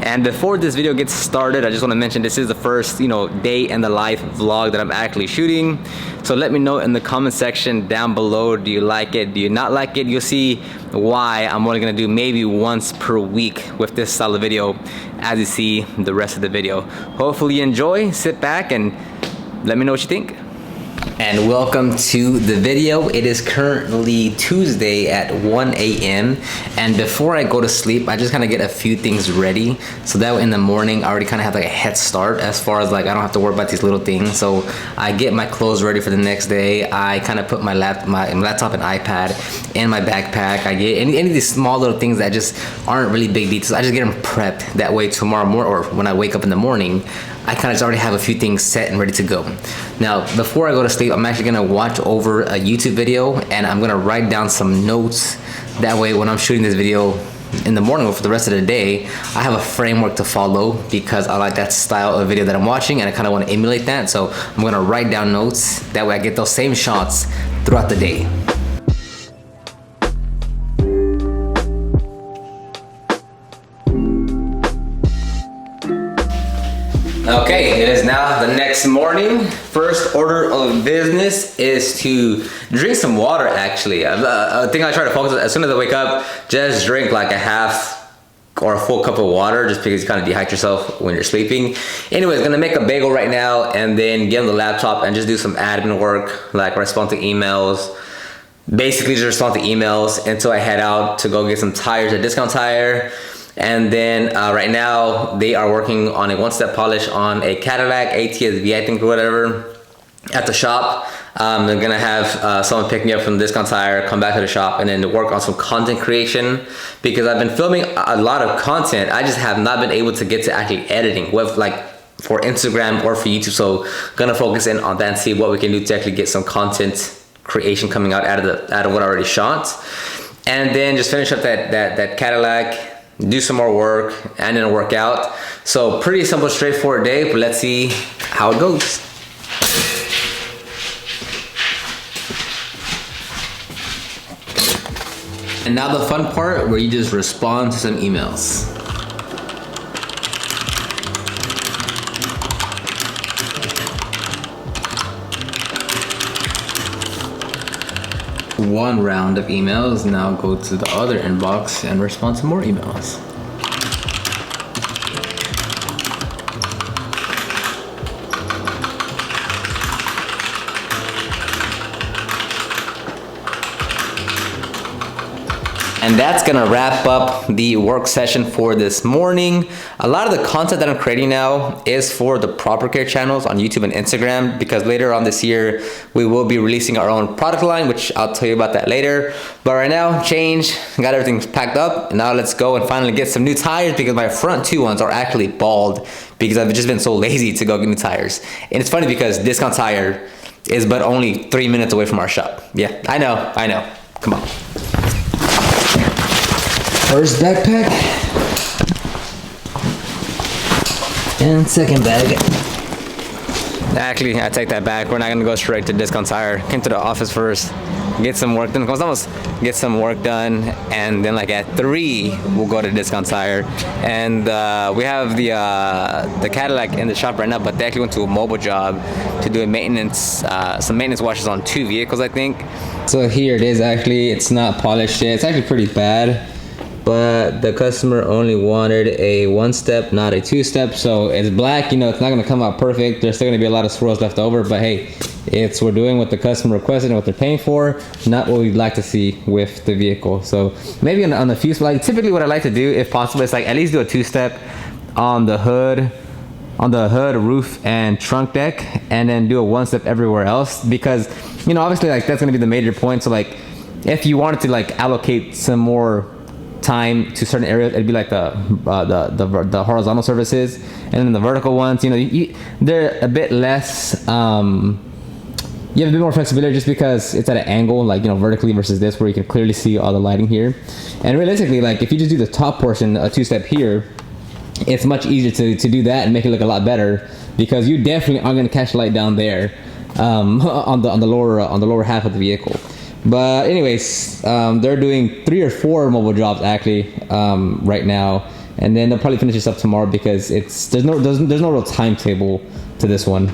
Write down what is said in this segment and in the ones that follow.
And before this video gets started, I just want to mention this is the first, day in the life vlog that I'm actually shooting. So let me know in the comment section down below, do you like it, do you not like it? You'll see why I'm only gonna do maybe once per week with this style of video as you see the rest of the video. Hopefully you enjoy, sit back and let me know what you think. And welcome to the video. It is currently Tuesday at 1 a.m. and before I go to sleep, I just kind of get a few things ready so that way in the morning I already kind of have like a head start as far as like I don't have to worry about these little things. So I get my clothes ready for the next day. I kind of put my laptop and iPad in my backpack. I get any of these small little things that just aren't really big details. I just get them prepped. That way tomorrow morning or when I wake up in the morning, I kind of just already have a few things set and ready to go. Now, before I go to sleep, I'm actually gonna watch over a YouTube video and I'm gonna write down some notes. That way, when I'm shooting this video in the morning or for the rest of the day, I have a framework to follow because I like that style of video that I'm watching and I kind of want to emulate that. So I'm gonna write down notes. That way I get those same shots throughout the day. Okay, it is now the next morning. First order of business is to drink some water actually. I think I try to focus as soon as I wake up, just drink like a half or a full cup of water just because you kind of dehydrate yourself when you're sleeping. Anyways, gonna make a bagel right now and then get on the laptop and just do some admin work, like respond to emails. Basically just respond to emails until I head out to go get some tires at Discount Tire. And then right now they are working on a one-step polish on a Cadillac ATS-V, I think, or whatever, at the shop. They're gonna have someone pick me up from Discount Tire, come back to the shop, and then work on some content creation because I've been filming a lot of content. I just have not been able to get to actually editing, whether like for Instagram or for YouTube. So gonna focus in on that and see what we can do to actually get some content creation coming out of what I already shot, and then just finish up that Cadillac. Do some more work and then work out. So pretty simple, straightforward day, but let's see how it goes. And now the fun part where you just respond to some emails. One round of emails, now go to the other inbox and respond to more emails. And that's gonna wrap up the work session for this morning. A lot of the content that I'm creating now is for the Proper Care channels on YouTube and Instagram because later on this year, we will be releasing our own product line, which I'll tell you about that later. But right now, got everything packed up. And now let's go and finally get some new tires because my front two ones are actually bald because I've just been so lazy to go get new tires. And it's funny because Discount Tire is but only 3 minutes away from our shop. Yeah, I know, come on. First backpack and second bag. Actually, I take that back. We're not gonna go straight to Discount Tire. Came to the office first, get some work done. Get some work done, and then like at 3, we'll go to Discount Tire. And we have the Cadillac in the shop right now, but they actually went to a mobile job to do a maintenance, some maintenance washes on 2 vehicles, I think. So here it is. Actually, it's not polished yet. It's actually pretty bad. But the customer only wanted a 1-step, not a 2-step. So it's black, it's not gonna come out perfect. There's still gonna be a lot of swirls left over, but hey, we're doing what the customer requested and what they're paying for, not what we'd like to see with the vehicle. So maybe on the few, like typically what I like to do, if possible, is like at least do a 2-step on the hood, roof, and trunk deck, and then do a 1-step everywhere else. Because, obviously like that's gonna be the major point. So like if you wanted to like allocate some more time to certain areas, it'd be like the horizontal surfaces, and then the vertical ones, they're a bit less, you have a bit more flexibility just because it's at an angle, like vertically versus this, where you can clearly see all the lighting here. And realistically, like if you just do the top portion, a 2-step here, it's much easier to do that and make it look a lot better because you definitely are going to catch light down there on the lower half of the vehicle. But anyways, they're doing 3 or 4 mobile jobs actually right now, and then they'll probably finish this up tomorrow because there's no real timetable to this one.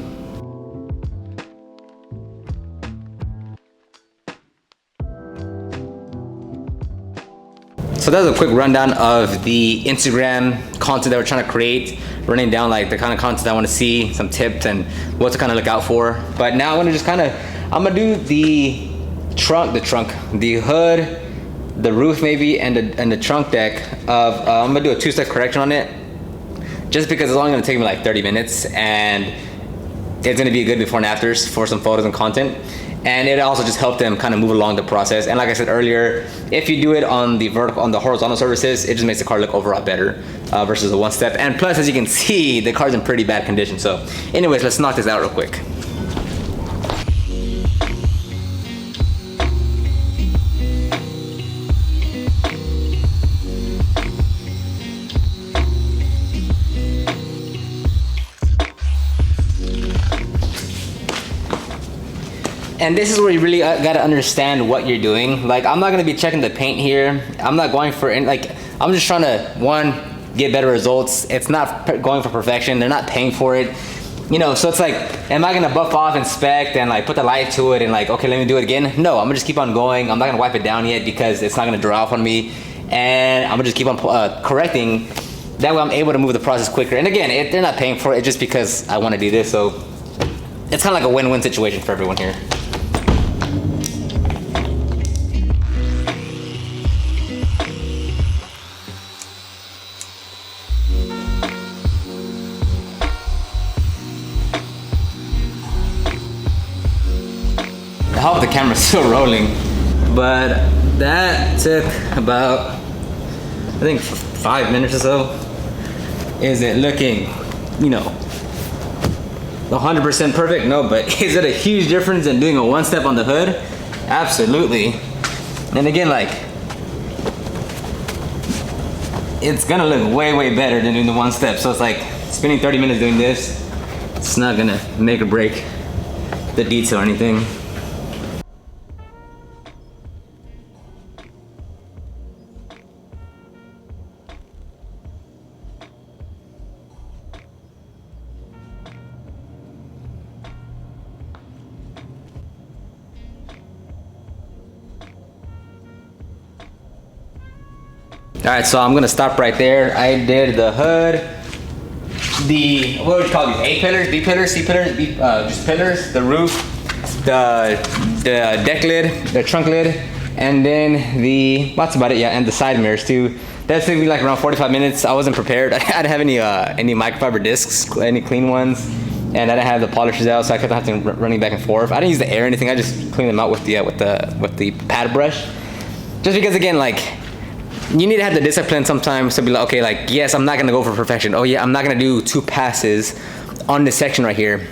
So that's a quick rundown of the Instagram content that we're trying to create, running down like the kind of content I want to see, some tips and what to kind of look out for. But now I'm gonna do the hood, the roof maybe, and the trunk deck of, I'm gonna do a 2-step correction on it, just because it's only gonna take me like 30 minutes and it's gonna be a good before and afters for some photos and content. And it also just helped them kind of move along the process. And like I said earlier, if you do it on the horizontal surfaces, it just makes the car look overall better versus a 1-step. And plus, as you can see, the car's in pretty bad condition. So anyways, let's knock this out real quick. And this is where you really gotta understand what you're doing. Like, I'm not gonna be checking the paint here. I'm not going for any, like, I'm just trying to, one, get better results. It's not going for perfection. They're not paying for it. You know, so it's like, am I gonna buff off, inspect, and like put the light to it and like, okay, let me do it again? No, I'm gonna just keep on going. I'm not gonna wipe it down yet because it's not gonna dry off on me. And I'm gonna just keep on correcting. That way I'm able to move the process quicker. And again, they're not paying for it just because I wanna do this. So it's kind of like a win-win situation for everyone here. I hope the camera's still rolling, but that took about, I think, 5 minutes or so. Is it looking, you know, 100% perfect? No, but is it a huge difference in doing a 1-step on the hood? Absolutely. And again, like, it's gonna look way better than doing the 1-step. So it's like spending 30 minutes doing this, it's not gonna make or break the detail or anything. All right, so I'm gonna stop right there. I did the hood, what would you call these? A pillars, B pillars, C pillars, just pillars, the roof, the deck lid, the trunk lid, and then that's about it, yeah, and the side mirrors too. That took me like around 45 minutes. I wasn't prepared. I didn't have any microfiber discs, any clean ones, and I didn't have the polishers out, so I kept having to running back and forth. I didn't use the air or anything. I just cleaned them out with the pad brush, just because again, like, you need to have the discipline sometimes to be like, okay, like, yes, I'm not gonna go for perfection. Oh yeah, I'm not gonna do 2 passes on this section right here,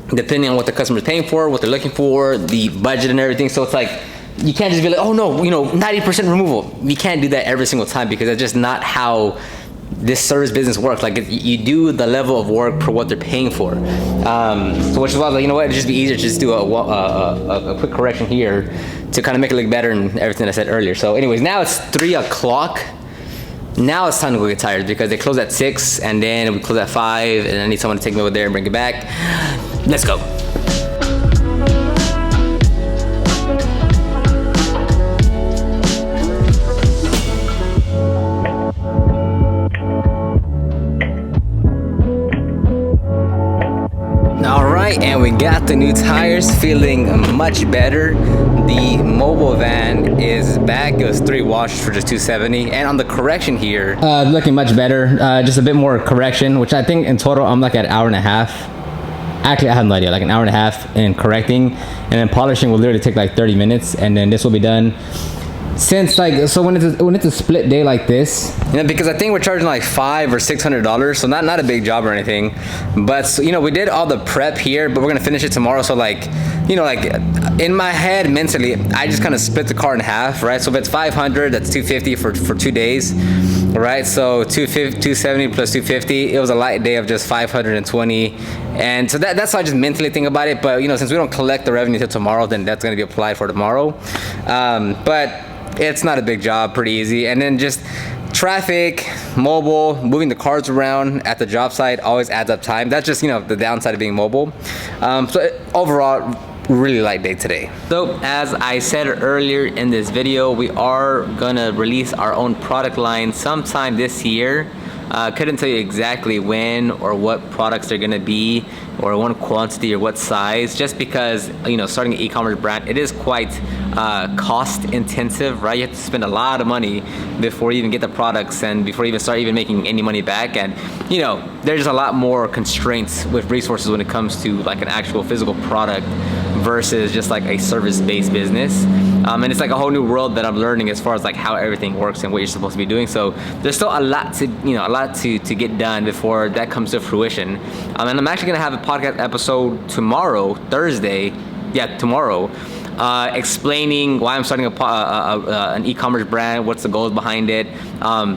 depending on what the customer's paying for, what they're looking for, the budget and everything. So it's like, you can't just be like, oh no, you know, 90% removal. You can't do that every single time because that's just not how this service business works. Like, you do the level of work per what they're paying for. So which is why, like, you know what, it'd just be easier to just do a quick correction here to kind of make it look better and everything I said earlier. So anyways, now it's 3 o'clock. Now it's time to go get tires because they close at 6 and then we close at 5 and I need someone to take me over there and bring it back. Let's go. And we got the new tires, feeling much better. The mobile van is back. It was 3 washes for just $270. And on the correction here, looking much better. Just a bit more correction, which I think in total I'm like at 1.5 hours. Actually, I have no idea, like 1.5 hours in correcting, and then polishing will literally take like 30 minutes, and then this will be done. Since like, so when it's a split day like this, you know, because I think we're charging like $500 or $600, so not a big job or anything, but so, you know, we did all the prep here, but we're gonna finish it tomorrow. So like, you know, like in my head mentally, I just kind of split the car in half, right? So if it's 500, that's 250 for 2 days, right? So 270 plus 250, it was a light day of just 520. And so that's how I just mentally think about it. But you know, since we don't collect the revenue till tomorrow, then that's gonna be applied for tomorrow. But it's not a big job, pretty easy. And then just traffic, mobile, moving the cars around at the job site always adds up time. That's just, you know, the downside of being mobile. Overall, really light day today. So as I said earlier in this video, we are gonna release our own product line sometime this year. Couldn't tell you exactly when or what products they're gonna be, or what quantity or what size, just because, you know, starting an e-commerce brand, it is quite cost intensive, right? You have to spend a lot of money before you even get the products and before you even start even making any money back. And, you know, there's just a lot more constraints with resources when it comes to like an actual physical product versus just like a service-based business. And it's like a whole new world that I'm learning as far as like how everything works and what you're supposed to be doing. So there's still a lot to, you know, a lot to get done before that comes to fruition. And I'm actually gonna have a podcast episode tomorrow, Thursday, tomorrow, explaining why I'm starting an e-commerce brand, what's the goals behind it.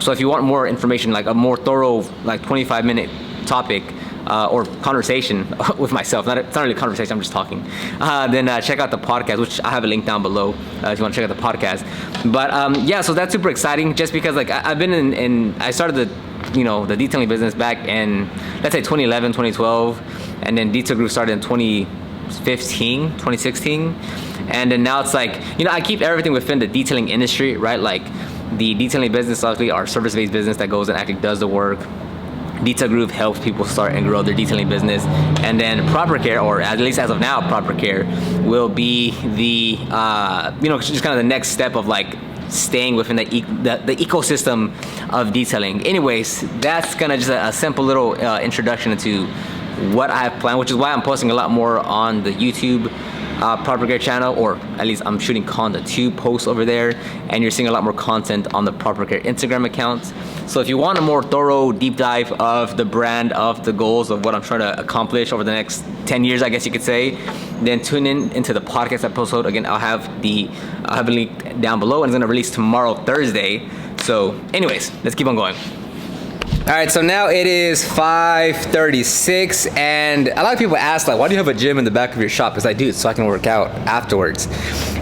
So if you want more information, like a more thorough, like 25-minute topic, or conversation with myself, it's not really a conversation, I'm just talking, then check out the podcast, which I have a link down below if you want to check out the podcast. But yeah, so that's super exciting, just because like I've been I started the detailing business back in, let's say 2011, 2012, and then Detail Groove started in 2015, 2016, and then now it's like, you know, I keep everything within the detailing industry, right? Like the detailing business, obviously our service-based business that goes and actually does the work. Detail Groove helps people start and grow their detailing business, and then Proper Care, or at least as of now, Proper Care will be the just kind of the next step of like staying within the ecosystem of detailing. Anyways, that's kind of just a simple little introduction into what I have planned, which is why I'm posting a lot more on the YouTube Proper Care channel, or at least I'm shooting content to post over there, and you're seeing a lot more content on the Proper Care Instagram account. So if you want a more thorough deep dive of the brand, of the goals of what I'm trying to accomplish over the next 10 years, I guess you could say, then tune into the podcast episode. Again, I'll have a link down below, and it's gonna release tomorrow, Thursday. So anyways, let's keep on going. All right, so now it is 5:36, and a lot of people ask, like, why do you have a gym in the back of your shop? It's like, dude, so I can work out afterwards.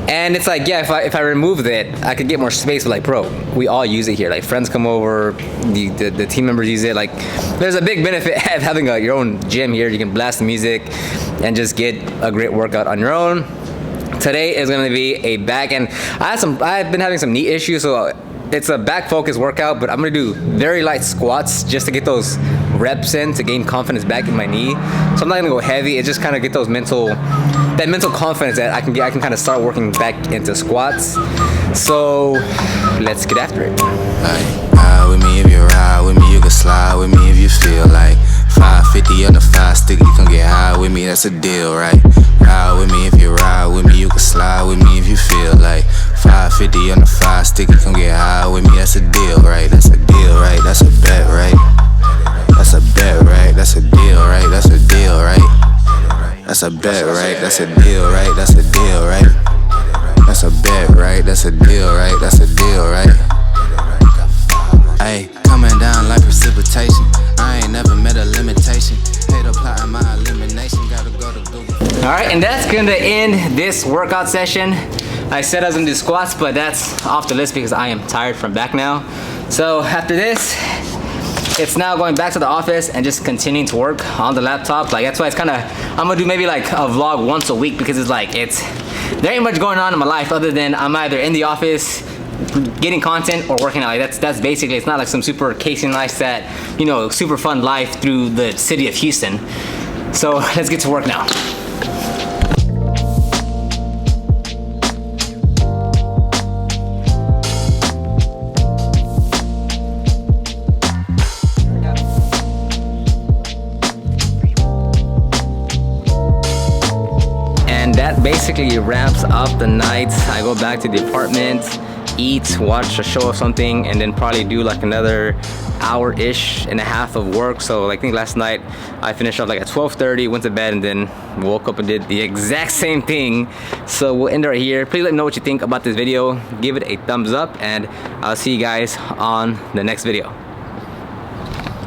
And it's like, yeah, if I removed it, I could get more space, but like, bro, we all use it here. Like, friends come over, the team members use it. Like, there's a big benefit of having your own gym here. You can blast the music and just get a great workout on your own. Today is gonna be a back, and I've been having some knee issues, so it's a back focused workout, but I'm gonna do very light squats just to get those reps in, to gain confidence back in my knee. So I'm not gonna go heavy. It's just kind of get those mental confidence that I can kind of start working back into squats. So let's get after it. Ride with me if you ride with me, you can slide with me if you feel like 550 on the 5 sticky, come get high with me, that's a deal, right? Ride with me if you ride with me, you can slide with me if you feel like 550 on the 5 sticky, come get high with me, that's a deal, right? That's a deal, right? That's a bet, right? That's a bet, right? That's a deal, right? That's a deal, right? That's a bet, right? That's a deal, right? That's a deal, right? That's a bet, right? That's a deal, right? That's a deal, right? Ay, coming down like precipitation. I ain't never met a limitation. Hate applying my elimination. Gotta go to Google. All right, and that's gonna end this workout session. I said I was gonna do squats, but that's off the list because I am tired from back now. So after this, it's now going back to the office and just continuing to work on the laptop. Like, that's why it's kind of, I'm gonna do maybe like a vlog once a week, because it's like, there ain't much going on in my life other than I'm either in the office getting content or working out. Like, that's basically, it's not like some super Casey Neistat, super fun life through the city of Houston. So let's get to work now. And that basically wraps up the night. I go back to the apartment, eat, watch a show or something, and then probably do like another hour-ish and a half of work. So like, I think last night I finished up like at 12:30, went to bed, and then woke up and did the exact same thing. So we'll end right here. Please let me know what you think about this video. Give it a thumbs up, and I'll see you guys on the next video.